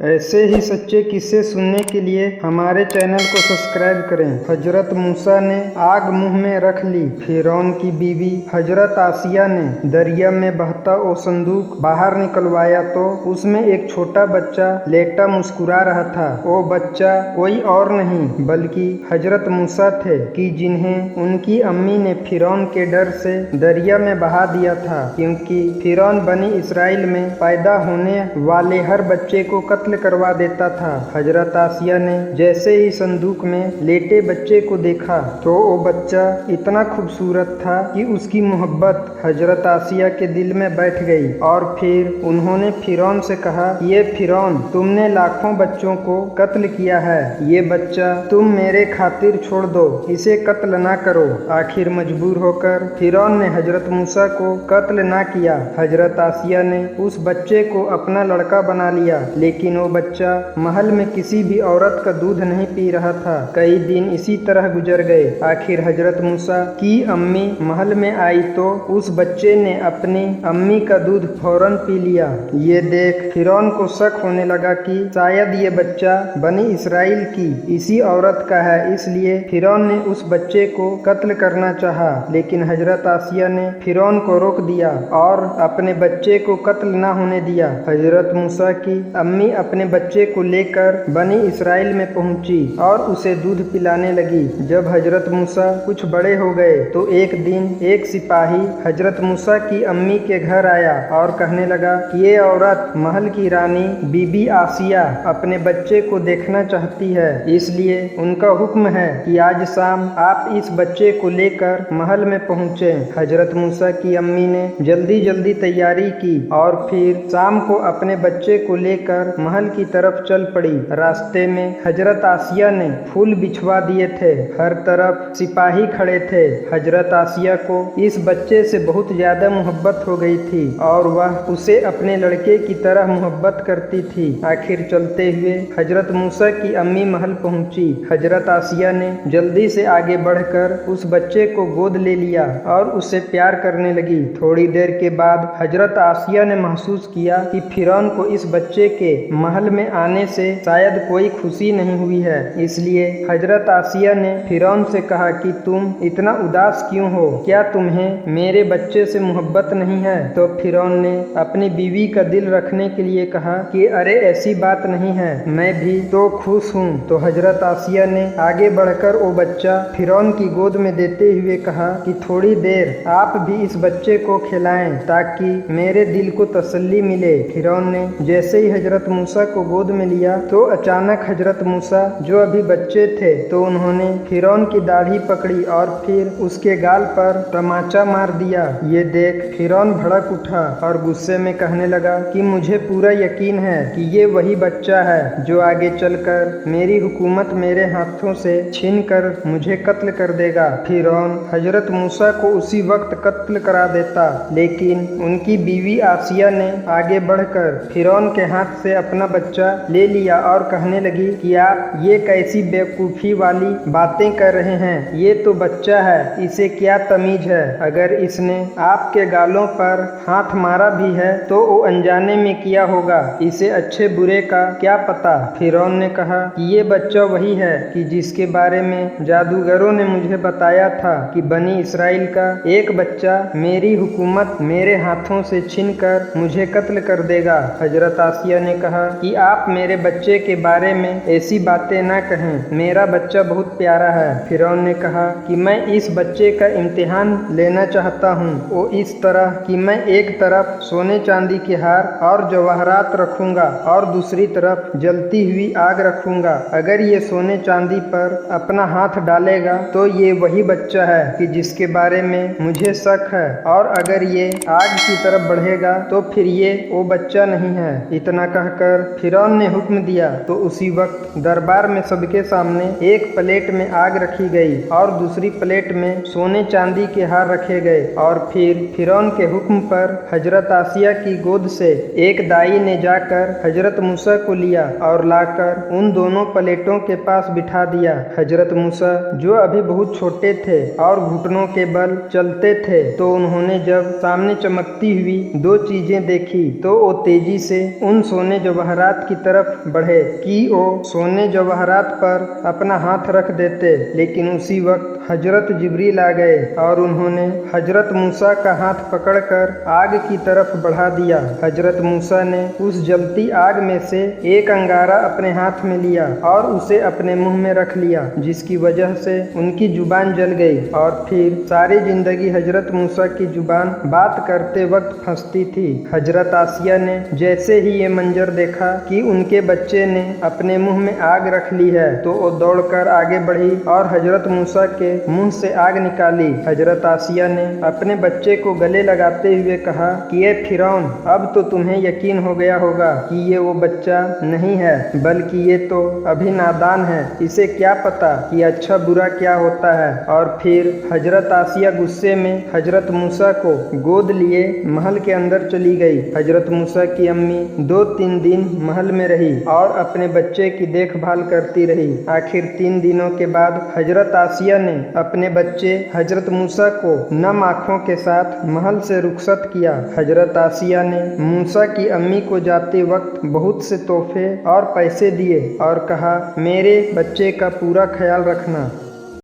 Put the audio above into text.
ऐसे ही सच्चे किस्से सुनने के लिए हमारे चैनल को सब्सक्राइब करें। हजरत मूसा ने आग मुंह में रख ली। फिरौन की बीवी हजरत आसिया ने दरिया में बहता वो संदूक बाहर निकलवाया तो उसमें एक छोटा बच्चा लेटा मुस्कुरा रहा था। वो बच्चा कोई और नहीं बल्कि हजरत मूसा थे कि जिन्हें उनकी अम्मी ने फिरौन के डर से दरिया में बहा दिया था, क्योंकि फिरौन बनी इसराइल में पैदा होने वाले हर बच्चे को कत्ल करवा देता था। हजरत आसिया ने जैसे ही संदूक में लेटे बच्चे को देखा तो वो बच्चा इतना खूबसूरत था कि उसकी मोहब्बत हजरत आसिया के दिल में बैठ गई। और फिर उन्होंने फिरौन से कहा, ये फिरौन, तुमने लाखों बच्चों को कत्ल किया है, ये बच्चा तुम मेरे खातिर छोड़ दो, इसे कत्ल ना करो। आखिर मजबूर होकर फिरौन ने हजरत मूसा को कत्ल ना किया। हजरत आसिया ने उस बच्चे को अपना लड़का बना लिया, लेकिन वो बच्चा महल में किसी भी औरत का दूध नहीं पी रहा था। कई दिन इसी तरह गुजर गए। आखिर हजरत मूसा की अम्मी महल में आई तो उस बच्चे ने अपनी अम्मी का दूध फौरन पी लिया। ये देख फिरौन को शक होने लगा कि शायद ये बच्चा बनी इसराइल की इसी औरत का है, इसलिए फिरौन ने उस बच्चे को कत्ल करना चाहा। लेकिन हजरत आसिया ने फिरौन को रोक दिया और अपने बच्चे को कत्ल ना होने दिया। हजरत मूसा की अम्मी अपने बच्चे को लेकर बनी इसराइल में पहुंची और उसे दूध पिलाने लगी। जब हजरत मूसा कुछ बड़े हो गए तो एक दिन एक सिपाही हजरत मूसा की अम्मी के घर आया और कहने लगा कि ये औरत महल की रानी बीबी आसिया अपने बच्चे को देखना चाहती है, इसलिए उनका हुक्म है कि आज शाम आप इस बच्चे को लेकर महल में पहुँचे। हजरत मूसा की अम्मी ने जल्दी जल्दी तैयारी की और फिर शाम को अपने बच्चे को लेकर महल की तरफ चल पड़ी। रास्ते में हजरत आसिया ने फूल बिछवा दिए थे, हर तरफ सिपाही खड़े थे। हजरत आसिया को इस बच्चे से बहुत ज्यादा मोहब्बत हो गई थी और वह उसे अपने लड़के की तरह मोहब्बत करती थी। आखिर चलते हुए हजरत मूसा की अम्मी महल पहुंची। हजरत आसिया ने जल्दी से आगे बढ़कर उस बच्चे को गोद ले लिया और उसे प्यार करने लगी। थोड़ी देर के बाद हजरत आसिया ने महसूस किया कि फिरौन को इस बच्चे के महल में आने से शायद कोई खुशी नहीं हुई है, इसलिए हजरत आसिया ने फिरौन से कहा कि तुम इतना उदास क्यों हो, क्या तुम्हें मेरे बच्चे से मोहब्बत नहीं है? तो फिरौन ने अपनी बीवी का दिल रखने के लिए कहा कि अरे ऐसी बात नहीं है, मैं भी तो खुश हूँ। तो हजरत आसिया ने आगे बढ़कर वो बच्चा फिरौन की गोद में देते हुए कहा कि थोड़ी देर आप भी इस बच्चे को खिलाएं ताकि मेरे दिल को तसल्ली मिले। फिरौन ने जैसे ही हजरत मूसा को गोद में लिया तो अचानक हजरत मूसा जो अभी बच्चे थे तो उन्होंने फिरौन की दाढ़ी पकड़ी और फिर उसके गाल पर तमाचा मार दिया। ये देख फिरौन भड़क उठा और गुस्से में कहने लगा कि मुझे पूरा यकीन है कि ये वही बच्चा है जो आगे चलकर मेरी हुकूमत मेरे हाथों से छीन कर मुझे कत्ल कर देगा। फिरौन हजरत मूसा को उसी वक्त कत्ल करा देता, लेकिन उनकी बीवी आसिया ने आगे बढ़कर फिरौन के हाथ से अपना बच्चा ले लिया और कहने लगी कि आप ये कैसी बेवकूफ़ी वाली बातें कर रहे हैं, ये तो बच्चा है, इसे क्या तमीज है? अगर इसने आपके गालों पर हाथ मारा भी है तो वो अनजाने में किया होगा, इसे अच्छे बुरे का क्या पता। फिरौन ने कहा कि ये बच्चा वही है कि जिसके बारे में जादूगरों ने मुझे बताया था कि बनी इसराइल का एक बच्चा मेरी हुकूमत मेरे हाथों से छीन कर मुझे कत्ल कर देगा। हजरत आसिया ने कहा कि आप मेरे बच्चे के बारे में ऐसी बातें ना कहें, मेरा बच्चा बहुत प्यारा है। फिरौन ने कहा कि मैं इस बच्चे का इम्तिहान लेना चाहता हूँ, वो इस तरह कि मैं एक तरफ सोने चांदी के हार और जवाहरात रखूंगा और दूसरी तरफ जलती हुई आग रखूंगा। अगर ये सोने चांदी पर अपना हाथ डालेगा तो ये वही बच्चा है कि जिसके बारे में मुझे शक है, और अगर ये आग की तरफ बढ़ेगा तो फिर ये वो बच्चा नहीं है। इतना कहकर फिरौन ने हुक्म दिया तो उसी वक्त दरबार में सबके सामने एक प्लेट में आग रखी गई और दूसरी प्लेट में सोने चांदी के हार रखे गए। और फिर फिरौन के हुक्म पर हजरत आसिया की गोद से एक दाई ने जाकर हजरत मूसा को लिया और लाकर उन दोनों प्लेटों के पास बिठा दिया। हजरत मूसा जो अभी बहुत छोटे थे और घुटनों के बल चलते थे तो उन्होंने जब सामने चमकती हुई दो चीजें देखी तो वो तेजी से उन सोने जवाहरात जवाहरात की तरफ बढ़े कि वो सोने जवाहरात पर अपना हाथ रख देते, लेकिन उसी वक्त हजरत जिब्रील आ गए और उन्होंने हजरत मूसा का हाथ पकड़कर आग की तरफ बढ़ा दिया। हजरत मूसा ने उस जलती आग में से एक अंगारा अपने हाथ में लिया और उसे अपने मुंह में रख लिया, जिसकी वजह से उनकी जुबान जल गई और फिर सारी जिंदगी हजरत मूसा की जुबान बात करते वक्त फंसती थी। हजरत आसिया ने जैसे ही ये मंजर देखा कि उनके बच्चे ने अपने मुंह में आग रख ली है, तो वो दौड़कर आगे बढ़ी और हजरत मूसा के मुंह से आग निकाली। हजरत आसिया ने अपने बच्चे को गले लगाते हुए कहा कि ये फिरौन, अब तो तुम्हें यकीन हो गया होगा कि ये वो बच्चा नहीं है, बल्कि ये तो अभी नादान है, इसे क्या पता कि अच्छा बुरा क्या होता है। और फिर हजरत आसिया गुस्से में हजरत मूसा को गोद लिए महल के अंदर चली गई। हजरत मूसा की अम्मी 2-3 दिन महल में रही और अपने बच्चे की देखभाल करती रही। आखिर 3 दिनों के बाद हजरत आसिया ने अपने बच्चे हजरत मूसा को नम आँखों के साथ महल से रुखसत किया। हजरत आसिया ने मूसा की अम्मी को जाते वक्त बहुत से तोहफे और पैसे दिए और कहा, मेरे बच्चे का पूरा ख्याल रखना।